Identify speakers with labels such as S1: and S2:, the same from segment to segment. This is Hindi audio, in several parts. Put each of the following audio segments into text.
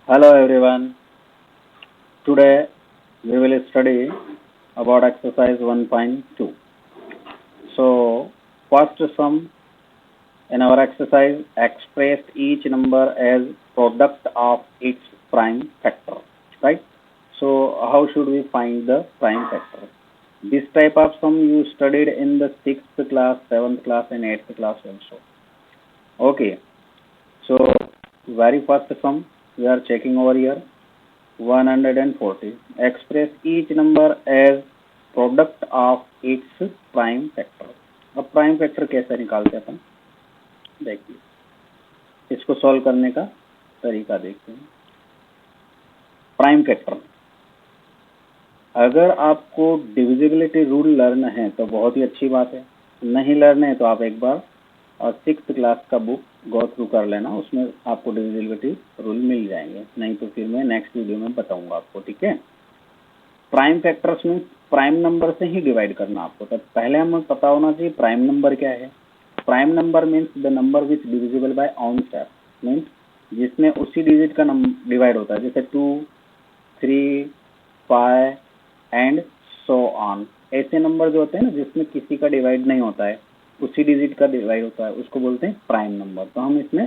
S1: Hello everyone. Today we will study about exercise 1.2. So, first sum in our exercise express each number as product of its prime factor, right? So, how should we find the prime factor? This type of sum you studied in the 6th class, 7th class and 8th class also. Okay. So, very first sum we are checking over here. 140. Express each number as product of its prime factor. अब प्राइम फैक्टर कैसे निकालते हैं अपन, देखिए इसको सॉल्व करने का तरीका देखते हैं। प्राइम फैक्टर, अगर आपको डिविजिबिलिटी रूल लर्न है तो बहुत ही अच्छी बात है, नहीं लर्न है तो आप एक बार 6th क्लास का बुक गो थ्रू कर लेना, उसमें आपको डिविजिबिलिटी रूल मिल जाएंगे, नहीं तो फिर मैं नेक्स्ट वीडियो में बताऊंगा आपको, ठीक है। प्राइम फैक्टर्स में प्राइम नंबर से ही डिवाइड करना आपको, तो पहले हमें पता होना चाहिए प्राइम नंबर क्या है। Prime number means the number which divisible by own self, means जिसमें उसी डिजिट का डिवाइड होता है, जैसे 2, 3, 5 एंड सो ऑन। ऐसे नंबर जो होते हैं ना जिसमें किसी का डिवाइड नहीं होता है, उसी डिजिट का डिवाइड होता है, उसको बोलते हैं प्राइम नंबर। तो हम इसमें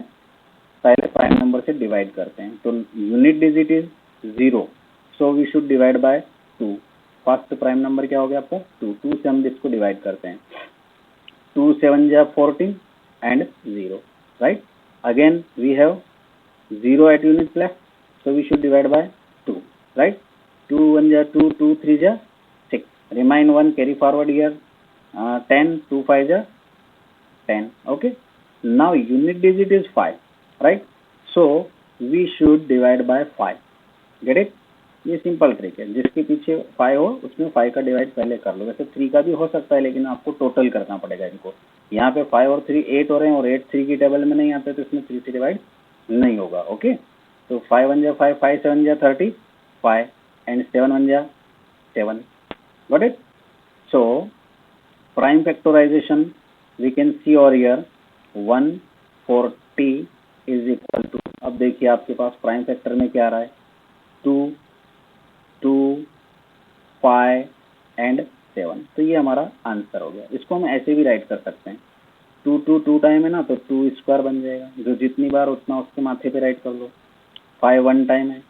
S1: पहले प्राइम नंबर से डिवाइड करते हैं। तो unit digit is 0, so we should divide by 2। First prime number क्या हो गया आपका 2। 2 से हम इसको डिवाइड करते हैं, 2 7 जा 14 and 0, right. Again we have 0 at unit place, so we should divide by 2, right। 2 1 जा 2, 2 3 जा 6, remain 1 carry forward here, 10, 2 5 जा 10, okay। Now unit digit is 5, right, so we should divide by 5, get it। ये सिंपल ट्रिक है, जिसके पीछे 5 हो उसमें 5 का डिवाइड पहले कर लो। वैसे 3 का भी हो सकता है, लेकिन आपको टोटल करना पड़ेगा इनको। यहाँ पे 5 और 3 8 हो रहे हैं, और 8 3 की टेबल में नहीं आते, तो इसमें 3 से डिवाइड नहीं होगा, ओके। तो 5 1 जा 5, 5 7 जा 30, 5 एंड 7 1 जा 7, got it. So prime factorization we can see और हियर 140 इज इक्वल टू, अब देखिए आपके पास प्राइम फैक्टर में क्या आ रहा है, 2, 2, 5 एंड 7। तो ये हमारा आंसर हो गया। इसको हम ऐसे भी राइट कर सकते हैं, 2 2 2 टाइम है ना, तो 2 स्क्वायर बन जाएगा, जो जितनी बार उतना उसके माथे पे राइट कर लो। 5 1 टाइम है,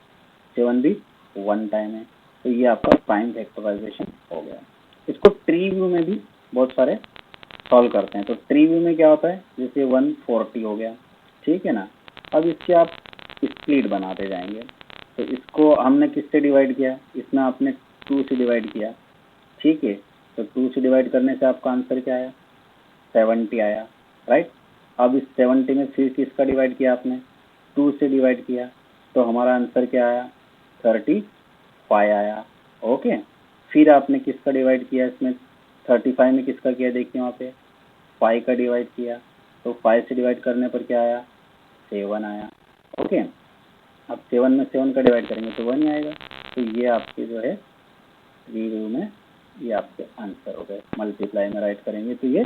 S1: 7 भी 1 टाइम है, तो ये आपका प्राइम फैक्टराइजेशन हो गया। इसको ट्री व्यू में भी बहुत सारे सॉल्व करते हैं। तो ट्री व्यू में क्या होता है, जैसे 140 हो गया, ठीक है ना। अब इसके आप स्प्लिट बनाते जाएंगे। तो इसको हमने किससे डिवाइड किया, इसमें आपने 2 से डिवाइड किया, ठीक है। तो 2 से डिवाइड करने से आपका आंसर क्या आया, 70 आया, राइट। अब इस 70 में फिर किसका डिवाइड किया आपने, 2 से डिवाइड किया, तो हमारा आंसर क्या आया, 35 आया, ओके। फिर आपने किसका डिवाइड किया, इसमें 35 में किसका किया, देखिए वहाँ पे 5 का डिवाइड किया, तो 5 से डिवाइड करने पर क्या आया, 7 आया, ओके। अब 7 में 7 का डिवाइड करेंगे तो 1 ही आएगा। तो ये आपके जो है रिव्यू में ये आपके आंसर हो गए। मल्टीप्लाई में राइट करेंगे तो ये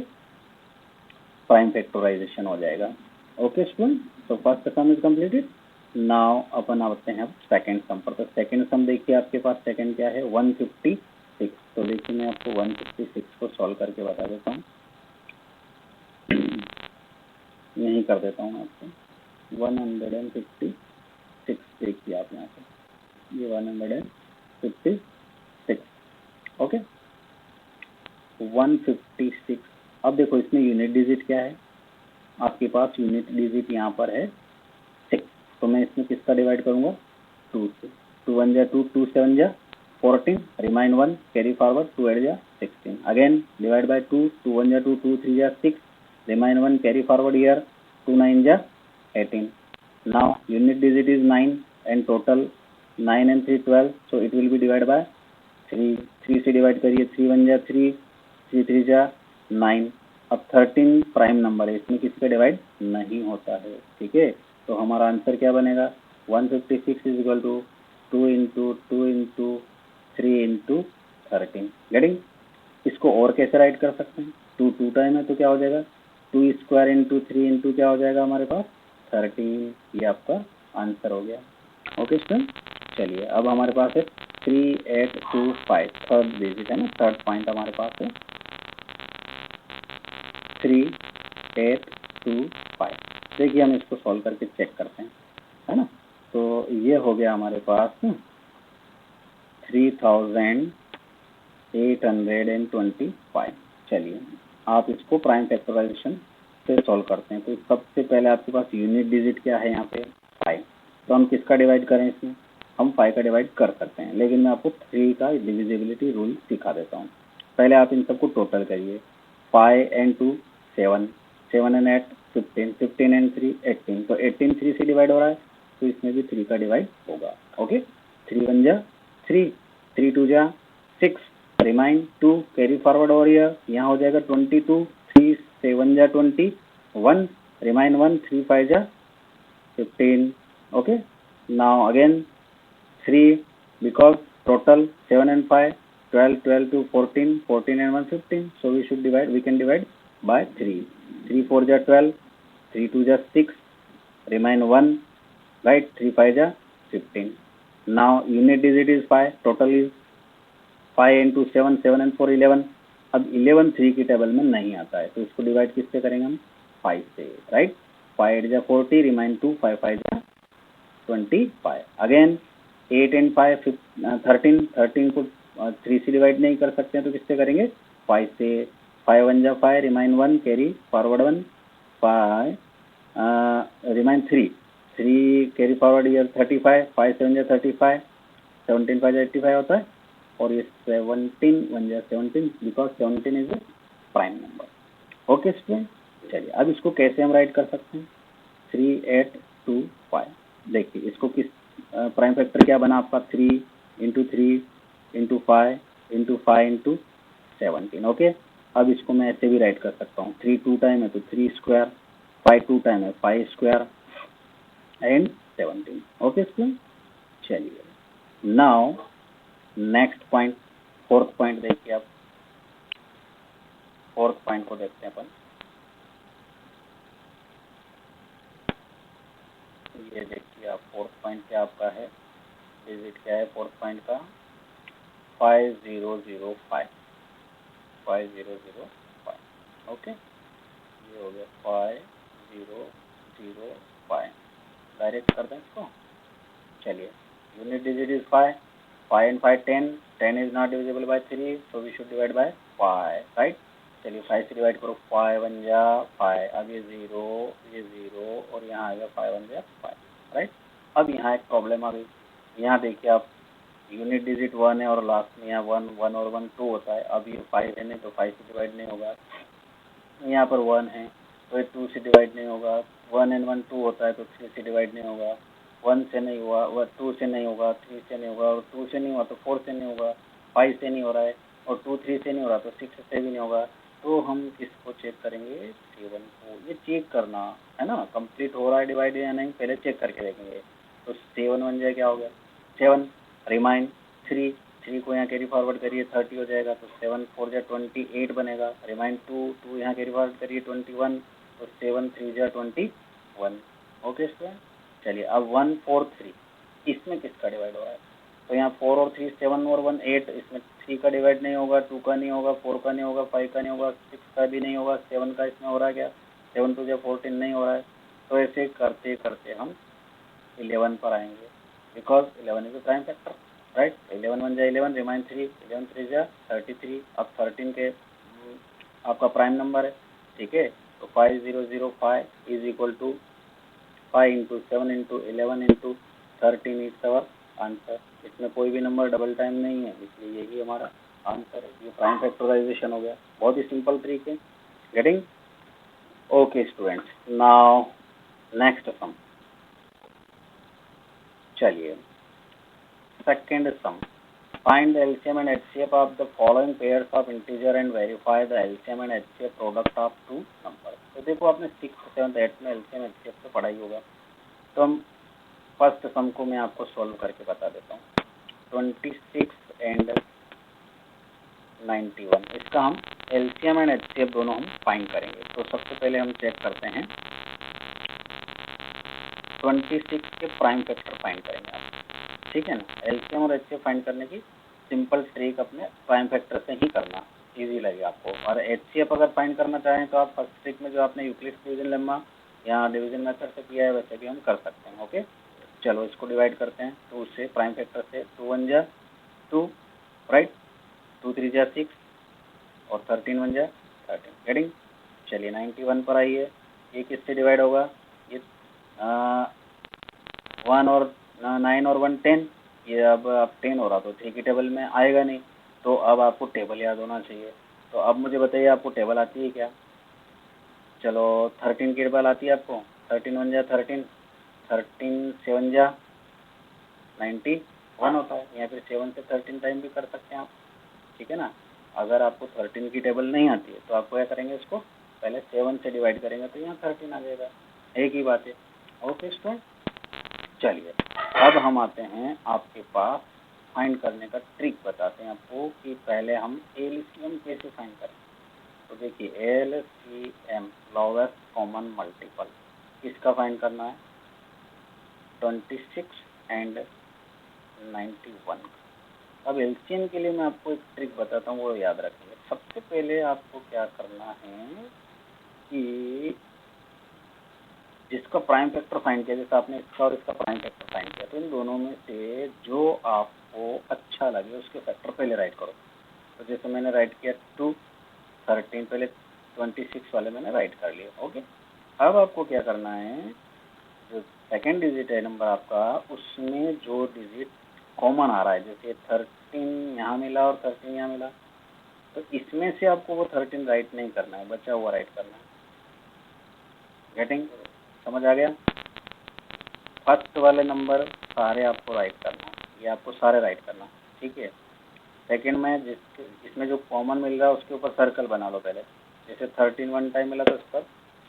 S1: प्राइम फैक्टराइजेशन हो जाएगा, ओके स्टूडेंट। तो first sum is completed. Now अपन आते हैं सेकंड सम पर। तो सेकंड सम देखिए आपके पास सेकंड क्या है, 156। तो देखिए मैं आपको 156 को सॉल्व करके बता देता हूँ, यही कर देता हूँ मैं आपको। 156 देखिए आप यहाँ पे, ये 156, ओके 156। अब देखो इसमें यूनिट डिजिट क्या है, आपके पास यूनिट डिजिट यहाँ पर है 6। तो मैं इसमें किसका डिवाइड करूँगा, 2 से। 2 1 जा 2, 2 7 जा 14, रिमाइन 1 कैरी फॉरवर्ड, 2 8 जा 16, अगेन डिवाइड बाय 2, 2 1 जा 2, 2 3 जा 6, रिमाइन 1 कैरी फॉरवर्ड हियर, 2 9 जा 18। Now unit digit is 9 and total 9 and 3 12, so it will be divided by 3। 3 से डिवाइड करिए, 3 1 जा 3, 3 3 जा 9। अब 13 प्राइम नंबर है, इसमें किसी का डिवाइड नहीं होता है, ठीक है। तो हमारा आंसर क्या बनेगा, 156 is equal to 2 into 2 into 3 into 13, getting. इसको और कैसे राइट कर सकते हैं, 2 2 टाइम है तो क्या हो जाएगा, 2 स्क्वायर इंटू 3 इंटू क्या हो जाएगा हमारे पास 13, ये आपका आंसर हो गया, ओके स्टूडेंट, चलिए अब हमारे पास है 3825, थर्ड डिजिट है ना, थर्ड पॉइंट हमारे पास है 3825। देखिए हम इसको सॉल्व करके चेक करते हैं, है ना। तो ये हो गया हमारे पास 3825। चलिए आप इसको प्राइम फैक्टराइजेशन से सॉल्व करते हैं। तो सबसे पहले आपके पास यूनिट डिजिट क्या है यहाँ पे 5, तो हम किसका डिवाइड करें इसमें, हम 5 का डिवाइड कर सकते हैं, लेकिन मैं आपको 3 का डिविजिबिलिटी रूल सिखा देता हूँ। पहले आप इन सबको टोटल करिए, 5 and 2 7, 7 and 8 15, 15 and 3 18, तो 18 3 से डिवाइड हो रहा है, तो इसमें भी 3 का डिवाइड होगा। ओके, 3 1 जा 3, 3 2 जा 6, remind 2 carry forward over here, यहाँ हो जाएगा 22, 3 7 जा 21, रिमाइंड 1, 3 5 जा 15। Okay, now again 3 because total 7 and 5 12, 12 to 14, 14 and 1 15, so we can divide by 3, 3 4 ja 12, 3 2 ja 6, remain 1, right, 3 5 ja 15. Now unit digit is 5, total is 5 into 7, 7 and 4 11। अब 11 3 की टेबल में नहीं आता है, तो इसको डिवाइड किससे करेंगे हम, 5 से, राइट। 5 8 जा 40, रिमाइंड 2, 5 5 जा 25। अगेन 8 and 5 13, 13 को 3 से डिवाइड नहीं कर सकते हैं, तो किससे करेंगे, 5 से। 5 1 जा 5, remind 1, carry forward 1, 5 remind 3, 3 carry forward year 35, 5 7 जा 35, 17 5 जा 85 होता है, और ये 17 1 जा 17, because 17 is a prime number. Okay student, चलिए अब इसको कैसे हम राइट कर सकते हैं, 3825। देखिए इसको किस प्राइम फैक्टर क्या बना आपका, 3 into 3 into 5 into 5 into 17। Okay, अब इसको मैं ऐसे भी राइट कर सकता हूँ, 3 2 टाइम है तो 3 स्क्वायर, 5 2 टाइम है 5 स्क्वायर एंड 17। ओके स्टूडेंट, चलिए now next point, fourth point देखिए आप, फोर्थ पॉइंट को देखते हैं अपन। ये देखिए आप, फोर्थ पॉइंट क्या आपका है, डिजिट क्या है फोर्थ पॉइंट का, 5005, 5005। ओके, ये हो गया 5005, डायरेक्ट कर दें इसको। चलिए unit digit is 5, 5 and 5 10, 10 is not divisible by 3, so we should divide by 5, right. चलिए 5 से डिवाइड करो, 5 1 जा 5, अब ये 0 और यहाँ आ गया 5 1 जा 5, राइट। अब यहाँ एक प्रॉब्लम आ गई, यहाँ देखिए आप, यूनिट डिजिट 1 है और लास्ट में यहाँ 1 1 और 1 2 होता है। अब ये 5 है नहीं तो 5 से डिवाइड नहीं होगा, यहाँ पर 1 है तो ये 2 से डिवाइड नहीं होगा, 1 and 1 2 होता है तो 3 से डिवाइड नहीं होगा, 1 से नहीं हुआ, 2 से नहीं होगा, 3 से नहीं होगा, और 2 से नहीं हुआ तो 4 से नहीं होगा, 5 से नहीं हो रहा है, और 2 3 से नहीं हो रहा तो 6 से भी नहीं होगा। तो हम किसको चेक करेंगे, 7 को। ये चेक करना है ना, कंप्लीट हो रहा है डिवाइड या नहीं, पहले चेक करके देखेंगे। तो 7 बन जाए, क्या हो गया 7, रिमाइंड 3, 3 को यहाँ कैरी फॉरवर्ड करिए 30 हो जाएगा, तो 7 4 जा 28 बनेगा, रिमाइंड 2, 2 यहाँ कैरी फॉरवर्ड करिए 21, तो 7 3 जा 21। ओके स्टूडेंट, चलिए अब 1 4 3, इसमें किसका डिवाइड हो रहा है, तो यहाँ 4 और 3 7 और 1 8, इसमें 3 का डिवाइड नहीं होगा, 2 का नहीं होगा, 4 का नहीं होगा, 5 का नहीं होगा, 6 का भी नहीं होगा, 7 का इसमें हो रहा है क्या, 7 2 जा 14 नहीं हो रहा है। तो ऐसे करते करते हम 11 पर आएंगे, because 11 is a prime factor, right. 11 1 जा 11, रिमाइंड 3, 11 3 जा 33। अब 13 के आपका प्राइम नंबर है, ठीक है। तो 5005 is equal to 5 into 7 into 11 into 13 is our answer. इसमें कोई भी नंबर डबल टाइम नहीं है, इसलिए यही हमारा आंसर है। ये प्राइम फैक्टराइजेशन हो गया, बहुत ही सिंपल तरीके, getting. Okay students, now next sum, चलिए second sum, find the LCM and HCF of the following pairs of integer and verify the LCM and HCF product of two numbers। तो देखो आपने 6th 7th 8th में LCM HCF तो पढ़ाई होगा, तो हम फर्स्ट सम को मैं आपको सॉल्व करके बता देता हूँ। 26 एंड 91, इसका हम LCM एंड HCF दोनों हम फाइंड करेंगे। तो सबसे पहले हम चेक करते हैं 26 के प्राइम फैक्टर फाइंड करेंगे आप। ठीक है ना। एलसीएम और एचसीएफ फाइंड करने की सिंपल ट्रिक अपने प्राइम फैक्टर से ही करना, इजी लगेगा आपको। और एचसीएफ अगर फाइंड करना चाहें तो आप फर्स्ट ट्रिक में जो आपने यूक्लिड्स डिवीजन लेम्मा या डिवीजन मेथड से किया है वैसे भी हम कर सकते हैं। ओके, चलो इसको डिवाइड करते हैं। 2 से प्राइम फैक्टर से 2 1 जा 2, राइट, 2 3 जा 6 और 13 1 जा 13, गेटिंग। चलिए 91 पर आइए, ये किससे डिवाइड होगा, ये 1 और 9 और 1 10, ये अब 10 हो रहा तो 3 की टेबल में आएगा नहीं, तो अब आपको टेबल याद होना चाहिए। तो अब मुझे बताइए आपको टेबल आती है क्या। चलो 13 की टेबल आती है आपको, 13 1 जा 13, 13 7 जा 91 होता है, या फिर 7 से 13 टाइम भी कर सकते हैं आप, ठीक है ना। अगर आपको 13 की टेबल नहीं आती है तो आप क्या करेंगे, इसको पहले 7 से डिवाइड करेंगे तो यहाँ 13 आ जाएगा, एक ही बात है। ओके स्टूडेंट, चलिए अब हम आते हैं आपके पास फाइंड करने का ट्रिक बताते हैं आपको कि पहले हम एलसीएम कैसे फाइंड करें। तो देखिए एलसीएम लोवेस्ट कॉमन मल्टीपल किसका फाइंड करना है, 26 एंड 91। अब एलसीएम के लिए मैं आपको एक ट्रिक बताता हूँ, वो याद रखेंगे। सबसे पहले आपको क्या करना है कि जिसका प्राइम फैक्टर फाइंड किया, जैसे आपने इसका और इसका प्राइम फैक्टर फाइंड किया, तो इन दोनों में से जो आपको अच्छा लगे उसके फैक्टर पहले राइट करो। तो जैसे मैंने राइट किया 2 13, पहले 26 वाले मैंने राइट कर लिए। ओके, अब आपको क्या करना है, जो सेकेंड डिजिट है नंबर आपका, उसमें जो डिजिट कॉमन आ रहा है, जैसे 13 यहाँ मिला और 13 यहाँ मिला, तो इसमें से आपको वो 13 राइट नहीं करना है, बचा हुआ राइट करना है। गेटिंग, समझ आ गया। फर्स्ट वाले नंबर सारे आपको राइट करना है, ये आपको सारे राइट करना, ठीक है। सेकंड में इसमें जो कॉमन मिल रहा है उसके ऊपर सर्कल बना लो पहले, जैसे 13 1 टाइम मिला तो इस पर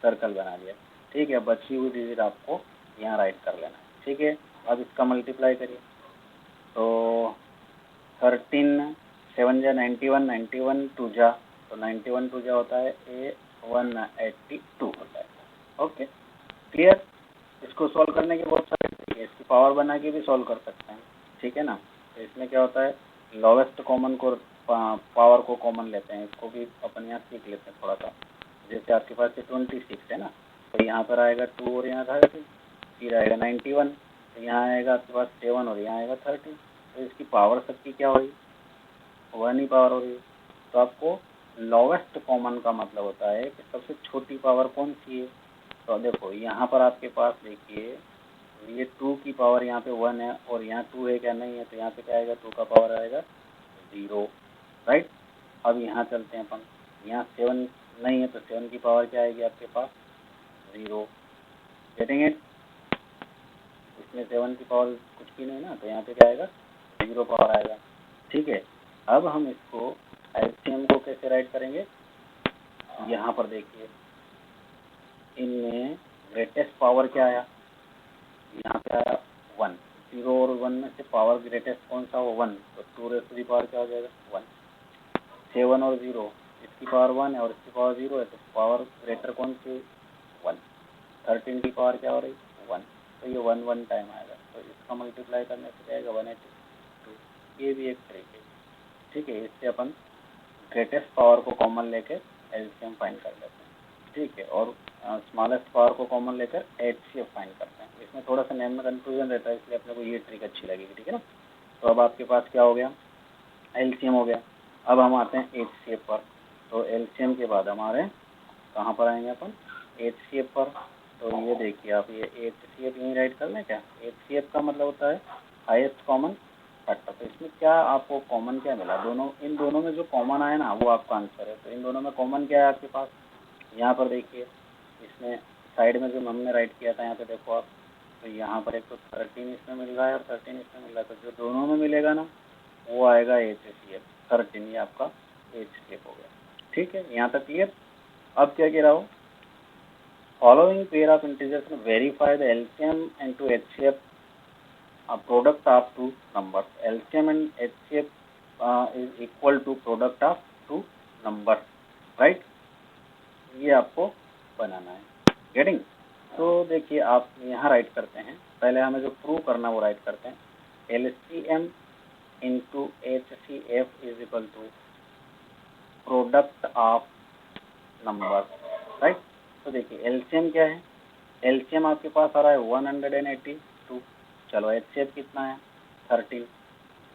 S1: सर्कल बना लिया, ठीक है। बची हुई डिजिट आपको यहाँ राइट कर लेना है, ठीक है। अब इसका मल्टीप्लाई करिए, तो 13 7 जा 91, 91 2 जा, तो 91 2 जा होता है 182 होता है। Okay, clear. इसको सॉल्व करने के बहुत सारे तरीके हैं, इसकी पावर बना के भी सॉल्व कर सकते हैं, ठीक है ना। तो इसमें क्या होता है, लोवेस्ट कॉमन को पावर को कॉमन लेते हैं, इसको भी अपन यहाँ सीख लेते हैं थोड़ा सा। जैसे आपके पास 26 है ना, तो यहाँ पर आएगा 2 और यहाँ 13, फिर आएगा 91, तो यहाँ आएगा आपके पास 7 और यहाँ आएगा 13, तो इसकी पावर सबकी क्या होगी, 1 ही पावर हो रही है। तो आपको लोवेस्ट कॉमन का मतलब होता है कि सबसे छोटी पावर कौन सी है। तो देखो यहाँ पर आपके पास देखिए, ये 2 की पावर यहाँ पे 1 है और यहाँ 2 है क्या, नहीं है, तो यहाँ पे क्या आएगा, 2 का पावर आएगा 0, राइट। अब यहाँ चलते हैं अपन, यहाँ 7 नहीं है तो 7 की पावर क्या आएगी आपके पास, 0, गेटिंग इट। इसमें 7 की पावर कुछ भी नहीं ना, तो यहाँ पे क्या आएगा, 0 पावर आएगा, ठीक है। अब हम इसको एलसीएम को कैसे राइट करेंगे, यहाँ पर देखिए इनमें ग्रेटेस्ट पावर क्या आया, यहाँ पे आया 1, 0 और 1 में से पावर ग्रेटेस्ट कौन सा हो, 1, तो 2 रेज़ टू दी पावर क्या हो जाएगा, 1। 7 और 0, इसकी पावर 1 है और इसकी पावर 0 है, तो पावर ग्रेटर कौन सी, 1। 13 की पावर क्या हो रही, 1, तो ये 1 1 टाइम आएगा, तो इसका मल्टीप्लाई करने से क्या आएगा, 182। ये भी एक तरीके, ठीक है। इससे अपन ग्रेटेस्ट पावर को कॉमन लेकर एलसीएम फाइंड कर लेते हैं, ठीक है। और स्मॉलेस्ट पावर को कॉमन लेकर एचसीएफ फाइंड करते हैं। इसमें थोड़ा सा नेम में कंफ्यूजन रहता है, इसलिए अपने को ये ट्रिक अच्छी लगेगी, ठीक है ना। तो अब आपके पास क्या हो गया, एलसीएम हो गया। अब हम आते हैं एचसीएफ पर। तो एलसीएम के बाद हमारे कहाँ पर आएंगे अपन, एचसीएफ पर। तो ये देखिए आप, ये एचसीएफ यहीं राइट कर लें क्या। एचसीएफ का मतलब होता है हाईएस्ट कॉमन फैक्टर। तो इसमें क्या आपको कॉमन क्या मिला, दोनों, इन दोनों में जो कॉमन आया ना वो आपका आंसर है। तो इन दोनों में कॉमन क्या है आपके पास, यहाँ पर देखिए, इसमें साइड में जो हमने राइट किया था यहाँ पे देखो आप, तो यहाँ पर एक तो 13 इसमें मिल रहा है और 13 इसमें मिल रहा है, तो जो दोनों में मिलेगा ना वो आएगा एचसीएफ 13, ये आपका एचसीएफ हो गया, ठीक है। यहाँ तक क्लियर। अब क्या कह रहा हूँ, following pair of integers verify the LCM into HCF product of two numbers. LCM and HCF is equal to product of two numbers, right? ये आपको बनाना है, गेटिंग। तो देखिए आप यहाँ राइट करते हैं, पहले हमें जो प्रूव करना वो राइट करते हैं। LCM into HCF is equal to product of number, right. तो देखिए LCM क्या है, LCM आपके पास आ रहा है 182, चलो HCF कितना है 13।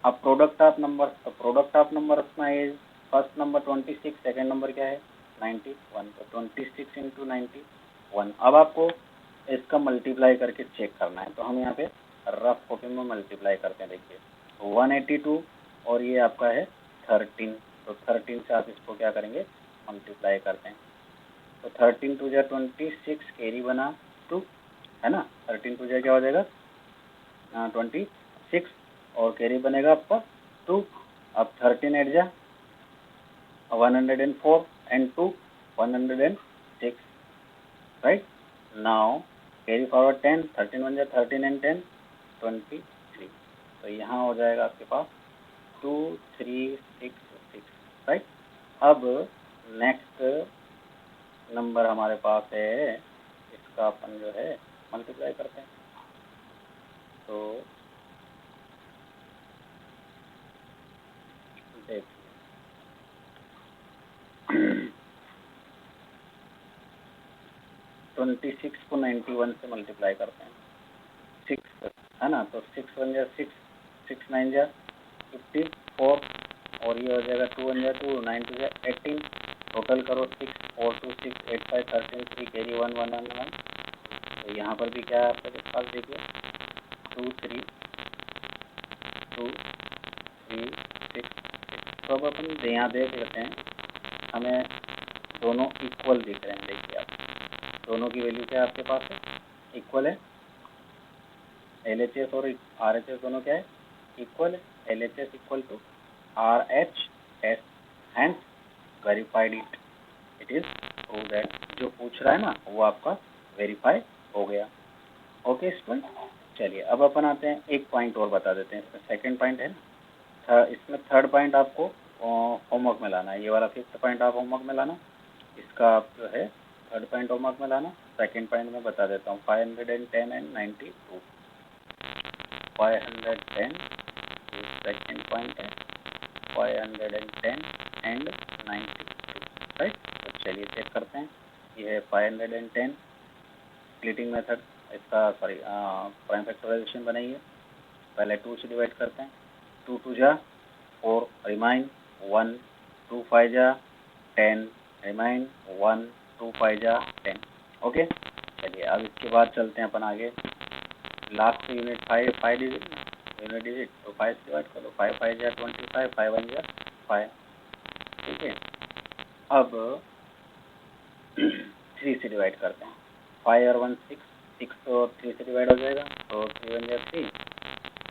S1: अब प्रोडक्ट ऑफ नंबर, तो प्रोडक्ट ऑफ नंबर अपना है फर्स्ट नंबर 26, सेकेंड नंबर क्या है 91, तो 26 इंटू 91। अब आपको इसका मल्टीप्लाई करके चेक करना है, तो हम यहाँ पे रफ कॉपी में मल्टीप्लाई करते हैं। देखिए 182 और ये आपका है 13, तो 13 से आप इसको क्या करेंगे मल्टीप्लाई करते हैं, तो 13 टू जा 26, कैरी बना 2, है ना। 13 टू जा क्या हो जाएगा 26 और कैरी बनेगा आपका 2। अब 13 एट जा 104 and 2 106, right। now carry forward 10, 13 1 जा 13 and 10 23, तो यहाँ हो जाएगा आपके पास 2366, राइट। अब नेक्स्ट नंबर हमारे पास है, इसका अपन जो है मल्टीप्लाई करते हैं, तो देखिए 26 को 91 से मल्टीप्लाई करते हैं, 6 है ना, तो 6 1 जा 6, 6 9 जा 54 और ये हो जाएगा 2 1 जा 2, 9 2 जा 18, टोटल करो 6 4 2 6 8 5 13 3 कैरी 1 1 1 1, तो यहाँ पर भी क्या है आपके पास देखिए 2 3 2 3 6 6। तो अब अपन यहाँ देख लेते हैं, हमें दोनों इक्वल दिख रहे हैं। देखिए आप दोनों की वैल्यू क्या आपके पास है इक्वल है, LHS और RHS दोनों क्या है इक्वल है, LHS equal to RHS, hence verified it is prove that, जो पूछ रहा है ना वो आपका वेरीफाई हो गया। ओके स्टूडेंट, चलिए अब अपन आते हैं एक पॉइंट और बता देते हैं। इसमें सेकंड पॉइंट है ना, इसमें थर्ड पॉइंट आपको होमवर्क में लाना है, ये वाला फिफ्थ पॉइंट आप होमवर्क में लाना, इसका आप जो है थर्ड पॉइंट होमवर्क में लाना। सेकंड पॉइंट में बता देता हूँ 510 एंड 92, 510 सेकंड पॉइंट है 510 एंड 92, राइट। तो चलिए चेक करते हैं, ये है 510 स्प्लिटिंग मेथड, इसका सॉरी प्राइम फैक्टराइजेशन बनाइए। पहले 2 से डिवाइड करते हैं, 2 2 जा 4 रिमाइन 1, 2 5 जा 10 रिमाइन 1, 2 5 जा 10। ओके चलिए अब इसके बाद चलते हैं अपन आगे, last unit 5 digit unit digit, तो 5 से डिवाइड करो, 5 5 जा 25, 5 1 जा 5, ठीक है। अब 3 से डिवाइड करते हैं, 5 और 1 6, 6 और 3 से डिवाइड हो जाएगा, तो 3 1 जा 3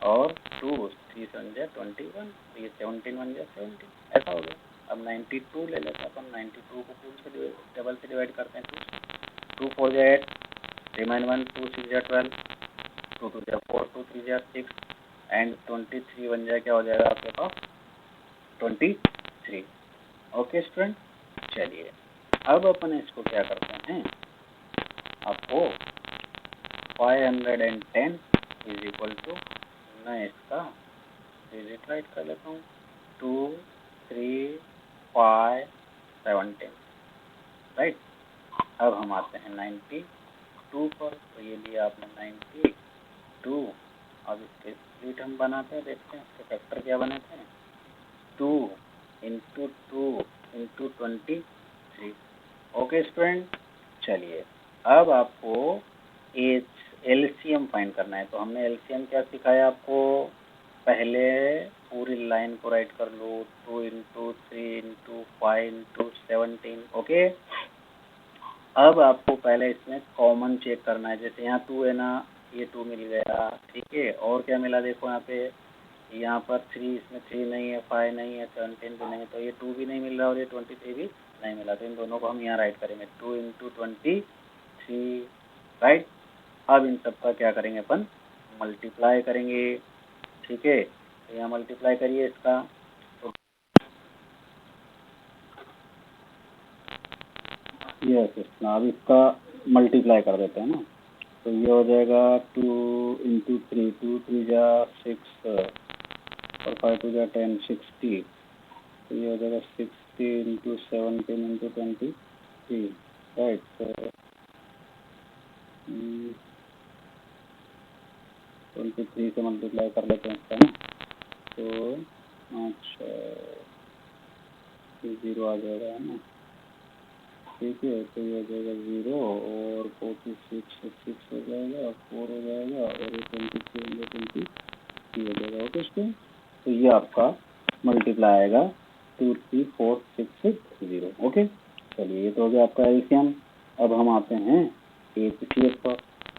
S1: और 2 3 7 जा 21, ये 17 1 जा 17, ऐसा हो गया। अब 92 ले लेते हैं अपन, 92 को फुल से डबल से डिवाइड करते हैं, 2 4 जा 8 रिमाइन 1, 2 6 जा 12, 2 2 जा 4, 2 3 जा 6 एंड 23 1 जा क्या हो जाएगा आपके पास 23। ओके स्टूडेंट, चलिए अब अपन इसको क्या करते हैं, आपको 510 इज इक्वल टू, मैं इसका डिजिट राइट कर लेता हूँ, 2 3 5 17, राइट। अब हम आते हैं 92 पर, तो ये लिया आपने 92, अब इसके स्प्लिट हम बनाते हैं, देखते हैं इसके फैक्टर क्या बनाते हैं, 2 इंटू 2 इंटू 23। ओके स्टूडेंट, चलिए अब आपको LCM फाइंड करना है, तो हमने LCM क्या सिखाया आपको, पहले पूरी लाइन को राइट कर लो, 2 इंटू 3 इंटू 5 इंटू 17। ओके अब आपको पहले इसमें कॉमन चेक करना है, जैसे यहाँ 2 है ना, ये 2 मिल गया, ठीक है। और क्या मिला देखो यहाँ पे, यहाँ पर 3, इसमें 3 नहीं है, 5 नहीं है, 17 भी नहीं है, तो ये 2 भी नहीं मिल रहा और ये 23 भी नहीं मिला, तो इन दोनों को हम यहाँ राइट करेंगे, 2 इंटू 23, राइट। अब इन सब का क्या करेंगे अपन मल्टीप्लाई करेंगे, ठीक है। तो यहाँ मल्टीप्लाई करिए इसका, तो यस अब इसका मल्टीप्लाई कर देते हैं ना, तो ये हो जाएगा 2 इंटू 3, 2 3 जा 6 और 5 2 जा 10, 60। तो ये हो जाएगा 60 इंटू 17 इंटू 23, राइट। तो 23 से मल्टीप्लाई कर लेते हैं इसका ना, तो अच्छा 0 आ जाएगा, है ना, ठीक है। तो ये हो जाएगा 0 और 46 6 हो जाएगा, 4 हो जाएगा और ये 23 हो जाएगा। ओके स्टूडेंट, तो ये आपका मल्टीप्लाई आएगा 2 3 4 6 6 0। ओके, चलिए ये तो हो गया आपका एलसीएम। अब हम आते हैं एचसीएफ पर।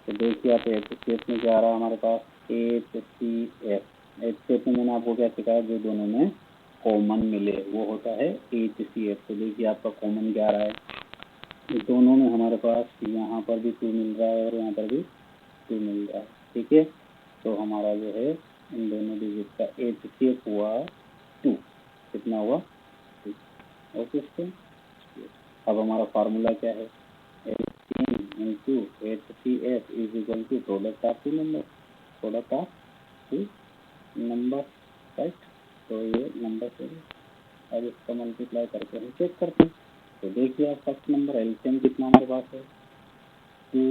S1: तो देखिए आप एचसीएफ में क्या आ रहा है हमारे पास, एचसीएफ। एचसीएफ में मैंने आपको क्या सिखाया, जो दोनों में कॉमन मिले वो होता है एचसीएफ। तो देखिए आपका कॉमन क्या आ रहा है, दोनों में हमारे पास यहाँ पर भी 2 मिल रहा है और यहाँ पर भी 2 मिल रहा है, ठीक है। तो हमारा जो है इन दोनों डिजिट का एचसीएफ हुआ 2। कितना हुआ, 2। ओके स्टूडेंट, अब हमारा फार्मूला क्या है, LCM into HCF is equal to product of 2 number, product of 2 number, right. तो ये नंबर से अब इसका मल्टीप्लाई करके हम चेक करते हैं। तो देखिए आप फर्स्ट नंबर एलसीएम कितना हमारे पास है, 2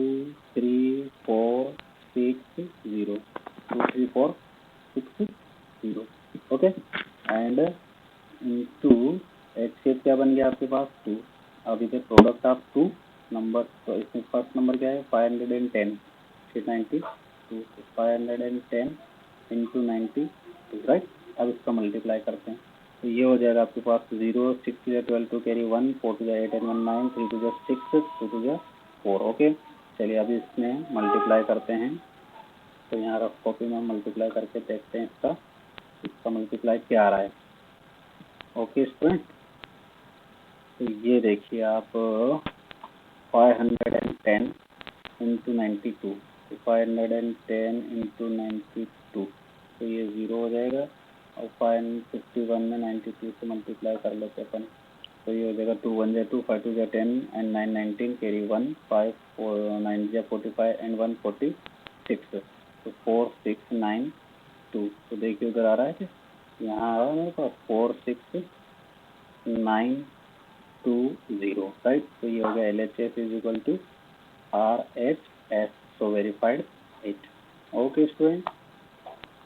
S1: 3 4 6 0, 2 3 4 6 0। ओके, एंड इनटू एचसीएफ क्या बन गया आपके पास 2। अब इधर प्रोडक्ट ऑफ 2 नंबर, तो इसमें फर्स्ट नंबर क्या है 510, 92, 510 इंटू 90, राइट। अब इसका मल्टीप्लाई करते हैं, तो ये हो जाएगा आपके पास 0 6 2 12 2 कैरी 1 4 2 8 and 1 9 3 2 6 2 2 4। ओके, चलिए अभी इसमें मल्टीप्लाई करते हैं। तो यहाँ रफ कॉपी में मल्टीप्लाई करके देखते हैं इसका मल्टीप्लाई क्या आ रहा है। ओके स्टूडेंट, तो ये देखिए आप 510 इंटू 92, तो 510 इंटू 92, तो ये 0 हो जाएगा। और 551 में 92 से मल्टीप्लाई कर लेते अपन, तो ये हो जाएगा 2 1 जा 2 5 2 जा 10 एंड 9 19 कैरी 1 5 4 9 जा 45 एंड 1 46, तो 4 6 9 2। तो देखिए उधर आ रहा है क्या, यहाँ आ रहा है मेरे पास 4 6 9 2 0, राइट। तो ये हो गया LHS is equal to RHS, so verified it. Okay student,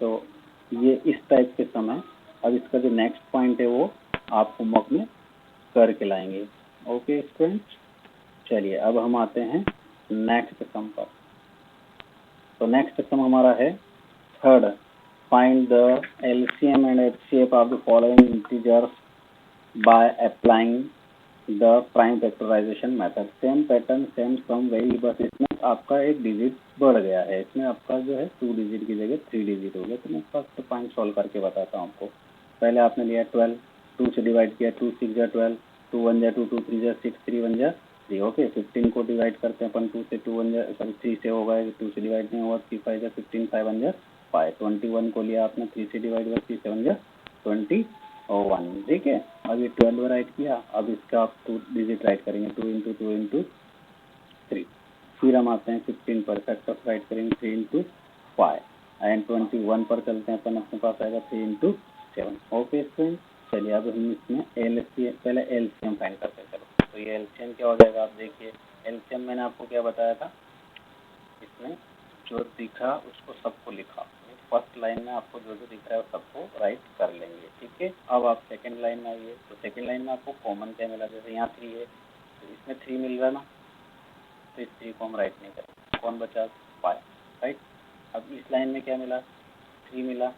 S1: तो ये इस टाइप के समय, अब इसका जो नेक्स्ट पॉइंट है वो आप होमवर्क में करके लाएंगे। ओके स्टूडेंट, चलिए अब हम आते हैं नेक्स्ट सम पर। तो नेक्स्ट सम हमारा है third, find the LCM and HCF of the following integers by applying the prime factorisation method. Same pattern, same sum, वही, बस इसमें आपका एक डिजिट बढ़ गया है। इसमें आपका जो है 2 डिजिट की जगह 3 डिजिट हो गया। तो मैं फर्स्ट पॉइंट सॉल्व करके बताता हूँ आपको। पहले आपने लिया 12, 2 से डिवाइड किया, 2 6 जा 12, 2 1 जा 2, 2 3 जा 6, 3 1 जा 3। ओके, 15 को डिवाइड करते हैं अपन 2 से, 2 1 जा, सॉरी 3 से होगा, 2 से डिवाइड नहीं होगा, 3 5 जा 15, 5 1 जा 5, 21 को लिया आपने, 3 से डिवाइड हुआ, 3 7 जा 21, ठीक है। अब ये 12 राइट किया, अब इसका आप 2 डिजिट राइट करेंगे, 2 इंटू 2 इंटू 3। फिर हम आते हैं 15 पर, फैक्टर्स राइट करेंगे 3 इंटू 5 एंड 21 पर चलते हैं अपन, अपने पास आएगा 3 इंटू 7। ओके स्टूडेंट, चलिए अब हम इसमें एलसीएम, पहले एलसीएम फाइंड करते हैं। चलो, तो ये एलसीएम क्या हो जाएगा, आप देखिए एलसीएम मैंने आपको क्या बताया था, इसमें जो दिखा उसको सबको लिखा। फर्स्ट लाइन में आपको जो जो दिख रहा है वो सबको राइट कर लेंगे, ठीक है। अब आप सेकंड लाइन में आइए, तो सेकंड लाइन में आपको कॉमन क्या मिला, जैसे यहाँ 3 है तो इसमें 3 मिल रहा है ना, तो इस 3 को हम राइट नहीं करेंगे, कौन बचा 5, राइट। अब इस लाइन में क्या मिला, 3 मिला,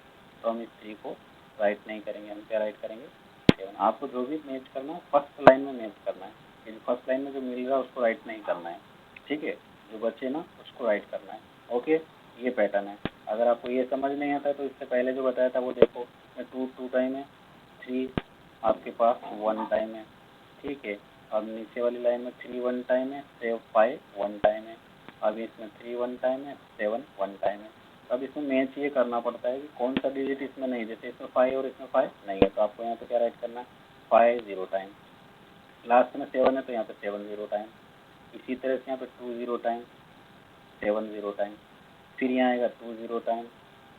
S1: तो हम इस 3 को राइट नहीं करेंगे, हम क्या राइट करेंगे 7। आपको जो भी मैच करना है फर्स्ट लाइन में मैच करना है, लेकिन फर्स्ट लाइन में जो मिल रहा है उसको राइट नहीं करना है, ठीक है। जो बचे ना उसको राइट करना है। ओके, ये पैटर्न है। अगर आपको ये समझ नहीं आता तो इससे पहले जो बताया था वो देखो, 2 टाइम है, 3 आपके पास 1 टाइम है, ठीक है। अब नीचे वाली लाइन में 3 1 टाइम है, 5 1 टाइम है। अब इसमें 3 1 टाइम है, 7 1 टाइम है। अब इसमें मैच ये करना पड़ता है कि कौन सा डिजिट इसमें नहीं, जैसे इसमें 5 और इसमें 5 नहीं है, तो आपको यहाँ पे क्या राइट करना है 5 0 टाइम। लास्ट में 7 है तो यहाँ पे 7 0 टाइम। इसी तरह से यहाँ पे 2 0 टाइम, 7 0 टाइम, फिर यहाँ आएगा 2 0 टाइम,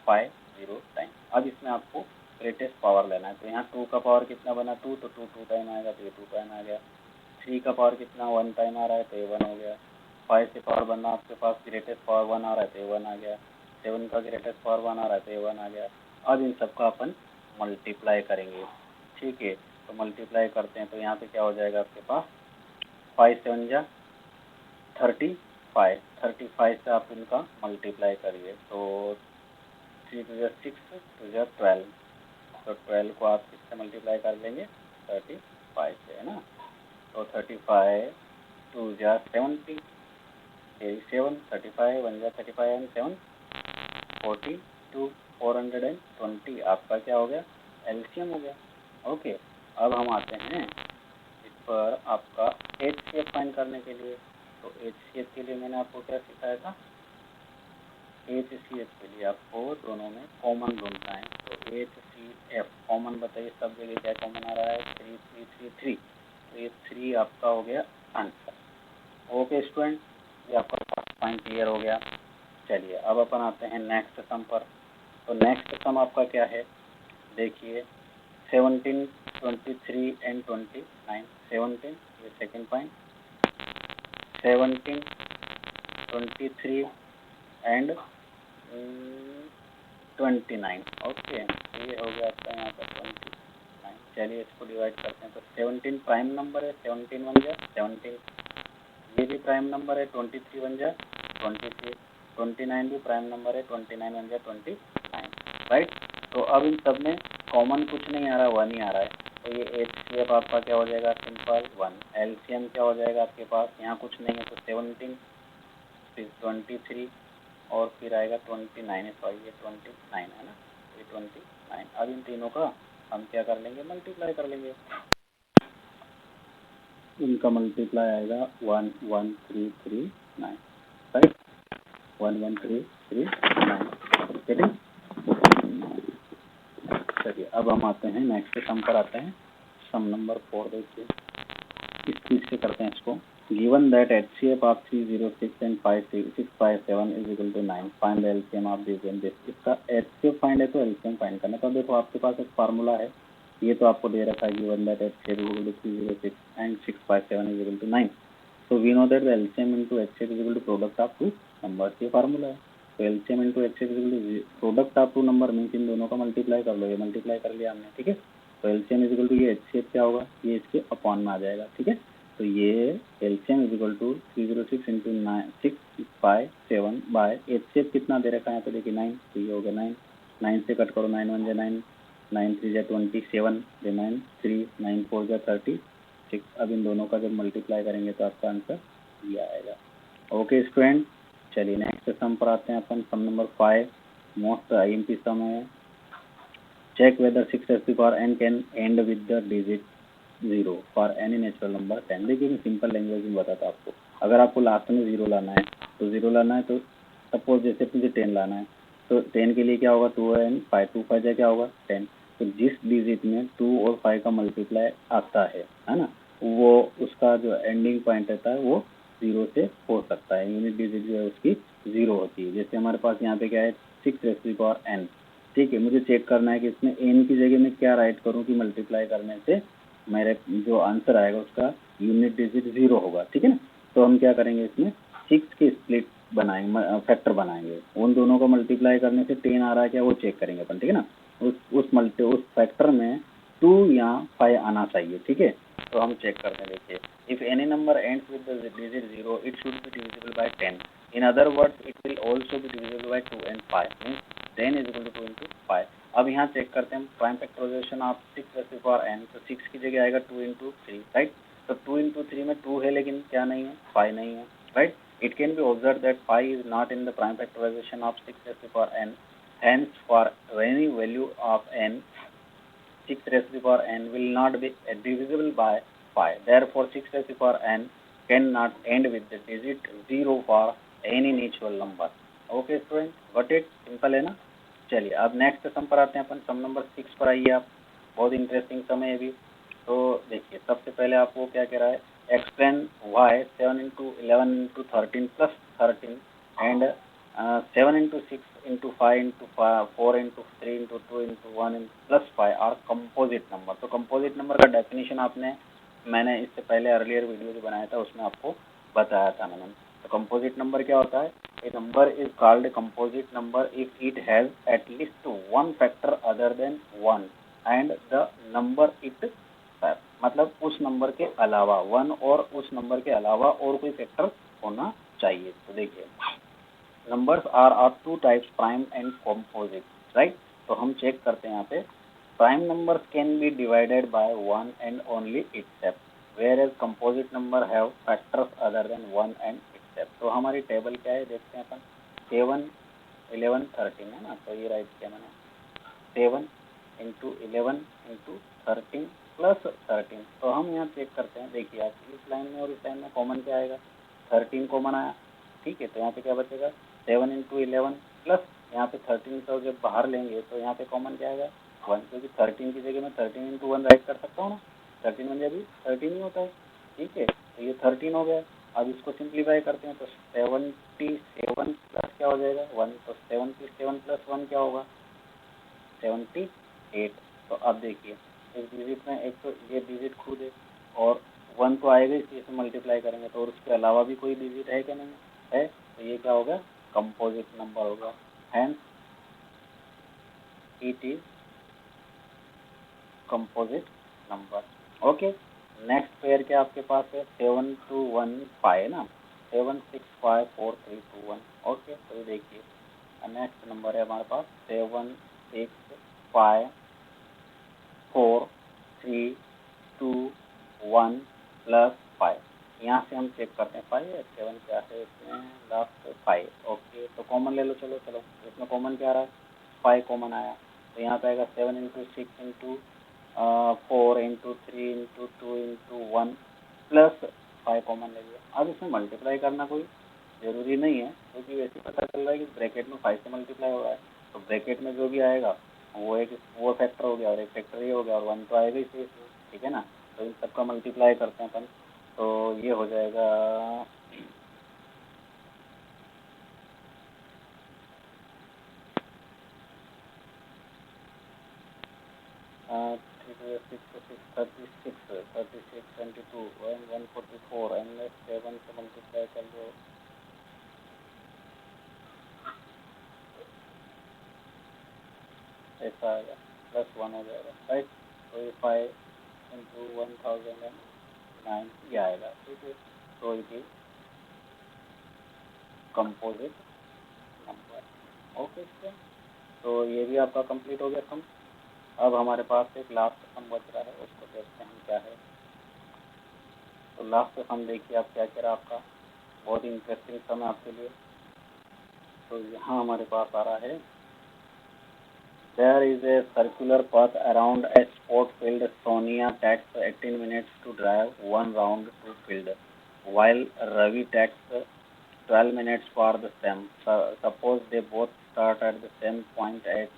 S1: 5 0 टाइम। अब इसमें आपको ग्रेटेस्ट पावर लेना है, तो यहाँ 2 का पावर कितना बना 2, तो 2 2 टाइम आएगा, तो ये 2 टाइम आ गया। 3 का पावर कितना 1 टाइम आ रहा है, तो ये 1 हो गया। 5 से पावर बनना आपके पास ग्रेटेस्ट पावर 1 आ रहा है, तो ये 1 आ गया। 7 का ग्रेटेस्ट पावर 1 आ रहा है, तो ये 1 आ गया। अब इन सबका अपन मल्टीप्लाई करेंगे, ठीक है। तो मल्टीप्लाई करते हैं, तो यहाँ पे क्या हो जाएगा आपके पास 5 7 जा 35, 35 से आप इनका मल्टीप्लाई करिए, तो 3 2 6 2 12, तो 12 को आप किससे मल्टीप्लाई कर लेंगे 35 से, है ना। तो 35 2 70, 7 35 1 35 एंड 7 42, 420 आपका क्या हो गया एलसीएम हो गया। ओके, अब हम आते हैं इस पर आपका HCF फाइंड करने के लिए। तो HCF के लिए मैंने आपको क्या सिखाया था, HCF के लिए आपको दोनों में कॉमन ढूंढना है। तो HCF कॉमन बताइए, सब जगह क्या कॉमन आ रहा है 3 3 3 3, तो ये 3 आपका हो गया आंसर। ओके स्टूडेंट, ये आपका फर्स्ट पॉइंट क्लियर हो गया। चलिए अब अपन आते हैं नेक्स्ट सम पर। तो नेक्स्ट सम आपका क्या है, देखिए 17 23 एंड 29। 17 ये सेकेंड पॉइंट, 17 23 एंड 29। ओके, ये हो गया आपका यहाँ पर 29। चलिए इसको डिवाइड करते हैं, तो 17 प्राइम नंबर है, 17 बन गया 17, ये भी प्राइम नंबर है 23 बन जाए 23, 29 भी प्राइम नंबर है 29 बन जाए 29, राइट। तो अब इन सब में कॉमन कुछ नहीं आ रहा, 1 ही आ रहा है, तो ये HCF आपका क्या हो जाएगा सिंपल 1। LCM क्या हो जाएगा आपके पास, यहाँ कुछ नहीं है, तो 17 फिर 23 और फिर आएगा 29, सॉरी ये 29 है ना, ये 29। अब इन तीनों का हम क्या कर लेंगे मल्टीप्लाई कर लेंगे, इनका मल्टीप्लाई आएगा 1 1 3 3 9, राइट, 1 1 3 3 9। चलिए अब हम आते हैं नेक्स्ट सम पर आते हैं, सम नंबर 4 देखिए, इस चीज से करते हैं इसको। Given that HCF of 306 and 657 is equal to 9, find the LCM of this and this. इसका HCF फाइंड है तो LCM फाइंड करना। तो देखो आपके पास एक फार्मूला है, ये तो आपको दे रखा है given that HCF is equal to 306 and 657 is equal to 9। So we know that the LCM into HCF is equal to product of two numbers, ये फार्मूला है। तो LCM into HCF is equal to product of two number means इन दोनों का मल्टीप्लाई कर लो, ये मल्टीप्लाई कर लिया हमने, ठीक है। तो LCM इज इक्वल टू ये HCF क्या होगा, ये इसके अपॉन में आ जाएगा, ठीक है। तो ये LCM is equal to 306 into 657 by HCF कितना दे रखा है यहाँ पे देखिए 9, तो ये हो गया 9, 9 से कट करो 9 1 जा 9, 9 3 जा 27, 9 3 9 4 जा 30। अब इन दोनों का जब मल्टीप्लाई करेंगे तो आपका आंसर ये आएगा। ओके स्टूडेंट, चलिए नेक्स्ट सम पर आते हैं अपन, sum number 5, most IMP sum है। Check whether 6n can end with the digit 0 for any natural number 10। देखिए मैं सिंपल लैंग्वेज में बताता आपको, अगर आपको लास्ट में 0 लाना है तो 0 लाना है, तो सपोज जैसे मुझे 10 लाना है, तो 10 के लिए क्या होगा 2 and 5, 2 5 क्या होगा 10। तो जिस डिजिट में 2 और 5 का मल्टीप्लाई आता है ना, वो उसका जो एंडिंग पॉइंट रहता है वो 0 से हो सकता है, यूनिट डिजिट जो है उसकी 0 होती है। जैसे हमारे पास यहाँ पे क्या है 6n, ठीक है। मुझे चेक करना है कि इसमें n की जगह में क्या राइट करूँ कि मल्टीप्लाई करने से मेरे जो आंसर आएगा उसका यूनिट डिजिट 0 होगा, ठीक है ना। तो हम क्या करेंगे इसमें 6 के स्प्लिट बनाएंगे, फैक्टर बनाएंगे, उन दोनों को मल्टीप्लाई करने से 10 आ रहा है क्या वो चेक करेंगे अपन, ठीक है ना। उस फैक्टर में 2 या 5 आना चाहिए, ठीक है। तो हम चेक करते हैं, देखिए if any number ends with the digit 0 it should be divisible by 10, in other words it will also be divisible by 2 and 5, means 10 is equal to 2 into 5। अब यहाँ चेक करते हैं प्राइम फैक्टराइजेशन ऑफ 6n, तो 6 की जगह आएगा 2 into 3, राइट। तो 2 into 3 में 2 है लेकिन क्या नहीं है 5 नहीं है, right. It can be observed that 5 is not in the prime factorization of 6n, hence for any value of n, 6n will not be divisible by 5. Therefore 6n cannot end with the digit 0 for any natural number. Okay student, got it? Simple है ना। चलिए अब नेक्स्ट सम पर आते हैं अपन, सम नंबर 6 पर आइए आप, बहुत इंटरेस्टिंग सम है ये भी। तो देखिए सबसे पहले आपको क्या कह रहा है, explain y 7 into 11 into 13 plus 13 and 7 into 6 into 5 into 4 into 3 into 2 into 1 plus 5 are composite number. तो कंपोजिट नंबर का डेफिनेशन मैंने इससे पहले अर्लियर वीडियो जो बनाया था उसमें आपको बताया था मैंने। तो कंपोजिट नंबर क्या होता है? A number is called composite number if it has at least one factor other than one and the number it मतलब उस नंबर के अलावा वन और उस नंबर के अलावा और कोई फैक्टर होना चाहिए। तो देखिए numbers are of two types, prime and composite, right? तो हम चेक करते हैं यहाँ पे prime numbers can be divided by one and only itself, whereas composite number have factors other than one and itself। तो हमारी टेबल क्या है देखते हैं अपन 7, 11, 13 है ना। तो ये राइट किया मैंने 7 इंटू 11 इंटू 13 प्लस 13। तो हम यहाँ चेक करते हैं, देखिए आप इस लाइन में और इस लाइन में कॉमन क्या आएगा? 13 कॉमन आया, ठीक है। तो यहाँ पे क्या बचेगा 7 इंटू 11 प्लस यहाँ पे 13 को जब बाहर लेंगे तो यहाँ पे कॉमन क्या आएगा 1, क्योंकि 13 की जगह मैं 13 इंटू 1 राइट कर सकता हूँ ना। 13 बन जाए अभी 13 ही होता है, ठीक है। तो ये 13 हो गया। अब इसको सिंप्लीफाई करते हैं तो 77 प्लस क्या हो जाएगा 1। तो 77 प्लस 1 क्या होगा 78। तो अब देखिए इस डिजिट में एक तो ये डिजिट खुद है और 1 तो आएगा इसी से मल्टीप्लाई करेंगे तो और उसके अलावा भी कोई डिजिट है क्या? नहीं है। तो ये क्या होगा कंपोजिट नंबर होगा। Hence it is composite number. Okay, next pair क्या आपके पास है 7 2 1 5 ना। 7 6 5 4 3 2 1। ओके, तो ये देखिए नेक्स्ट नंबर है हमारे पास 7 6 5 4 3 2 1 प्लस 5। यहाँ से हम चेक करते हैं 5 या 7 क्या है इसमें लास्ट 5। ओके, तो कॉमन ले लो। चलो इसमें कॉमन क्या आ रहा है 5 कॉमन आया। तो यहाँ पे आएगा 7 into 6 into 4 into 3 into 2 into 1 plus 5 common ले लिया। अब इसमें मल्टीप्लाई करना कोई जरूरी नहीं है क्योंकि वैसे पता चल रहा है कि ब्रैकेट में 5 से मल्टीप्लाई हो रहा है। तो ब्रैकेट में जो भी आएगा वो फैक्टर हो गया और एक फैक्टर ये हो गया और 1 तो आएगा ही इसमें, ठीक है ना। तो इन सबका मल्टीप्लाई करते हैं अपन तो ये हो जाएगा 36 22 144 एंड 7 से मल्टीप्लाई कर लो ऐसा आएगा प्लस 1 हो जाएगा, राइट। तो ये 5 इंटू 1009 ये आएगा, ठीक है। तो it is composite number. Okay, तो ये भी आपका कंप्लीट हो गया सम। अब हमारे पास एक लास्ट सम बच रहा है, उसको देखते हैं क्या है। तो लास्ट सम देखिए आप क्या कह रहा है आपका, बहुत इंटरेस्टिंग सम है आपके लिए। तो यहाँ हमारे पास आ रहा है There is a circular path around a sport field. Sonia takes 18 minutes to drive one round to field, while Ravi takes 12 minutes for the same. Suppose they both start at the same point at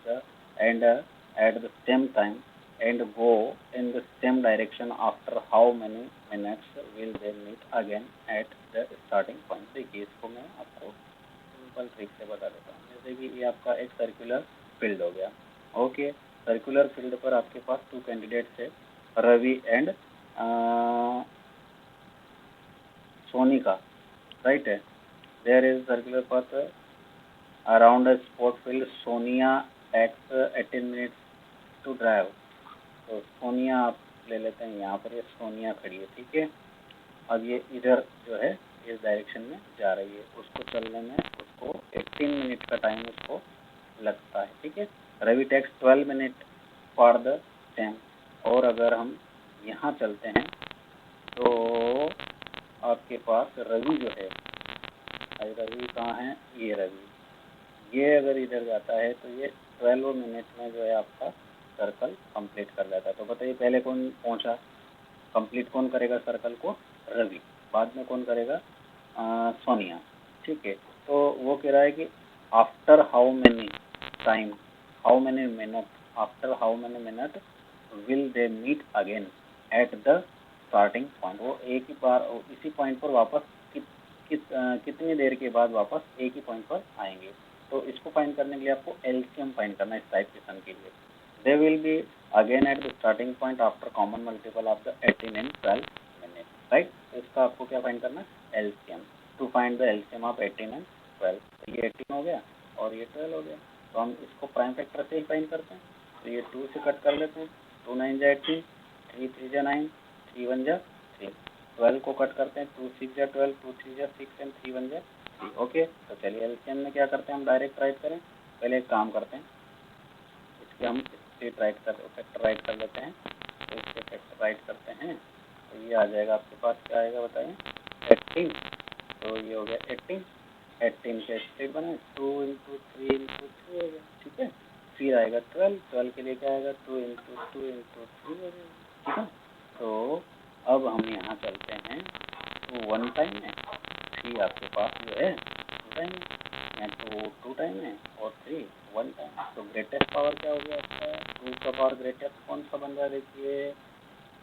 S1: the same time and go in the same direction. After how many minutes will they meet again at the starting point? देखिए इसको मैं आपको सिंपल ट्रिक से बता देता हूँ। जैसे कि ये आपका एक सर्कुलर फील्ड हो गया। ओके, सर्कुलर फील्ड पर आपके पास 2 कैंडिडेट्स है रवि एंड सोनिका, राइट है। There is circular path around a sport field. Sonia takes 18 minutes to drive. तो सोनिया आप ले लेते हैं, यहाँ पर ये सोनिया खड़ी है, ठीक है। अब ये इधर जो है इस डायरेक्शन में जा रही है, उसको चलने में उसको 18 मिनट का टाइम उसको लगता है, ठीक है। Ravi takes 12 minute for the same. और अगर हम यहाँ चलते हैं तो आपके पास रवि जो है, रवि कहाँ है, ये रवि, ये अगर इधर जाता है तो ये 12 मिनट में जो है आपका सर्कल कंप्लीट कर जाता है। तो बताइए पहले कौन पहुँचा, कंप्लीट कौन करेगा सर्कल को, रवि। बाद में कौन करेगा, सोनिया, ठीक है। तो वो कह रहा है कि after how many time, how many minute, after how many minute will they meet again at the starting point. वो एक ही बार इसी पॉइंट पर वापस कितनी देर के बाद वापस एक ही पॉइंट पर आएंगे। तो इसको फाइंड करने के लिए आपको एलसीएम फाइंड करना है इस टाइप क्वेश्चन के लिए। They will be again at the starting point after common multiple of the 18 and 12 minute, right. इसका आपको क्या फाइंड करना है, LCM. To find the LCM of 18 and 12, तो ये 18 हो गया और ये 12 हो गया, तो हम इसको प्राइम फैक्टर से ही फाइंड करते हैं। तो ये 2 से कट कर लेते हैं, 2 9 जा 18, 3 3 जा 9, 3 1 जा 3, 12 को कट करते हैं, 2 6 जा 12, 2 3 जा 6 एंड 3 1 जा 3। ओके, तो चलिए एलसीएम में क्या करते हैं, हम डायरेक्ट राइट करें। पहले एक काम करते हैं, इसके हम स्ट्रेट राइट फैक्टर राइट कर लेते हैं। तो इसके फैक्टर राइट करते हैं तो ये आ जाएगा आपके पास, क्या आएगा बताइए, 18। तो ये हो गया 18, 18 के स्ट्रेट बने 2 इंटू 3 इंटू 3 हो गया, ठीक है। फिर आएगा 12, 12 के लिए क्या आएगा, 2 इंटू 2 इंटू 3 हो गया, ठीक है। तो अब हम यहाँ चलते हैं, तो 1 टाइम है, 3 आपके पास जो है 2 टाइम है, यहाँ 2 टाइम है और 3 1 टाइम। तो ग्रेटेस्ट पावर क्या हो गया आपका, 2 का पावर ग्रेटेस्ट कौन सा बन रहा है देखिए।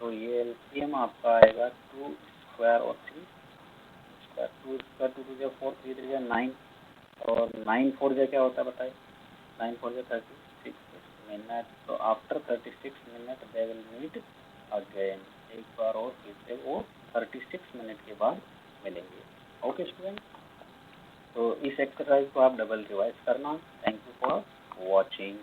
S1: तो ये एलसीएम आपका आएगा 2 स्क्वायर और 3 स्क्वायर, 2 स्क्वायर 2 टू 4, 3 3 9, और 9 4 जा क्या होता है बताइए, 9 4 जा 36 मिनट। तो after 36 minute they will meet again, एक बार और फिर से वो 36 मिनट के बाद मिलेंगे। ओके स्टूडेंट, तो इस एक्सरसाइज को आप डबल रिवाइज करना। Thank you for watching.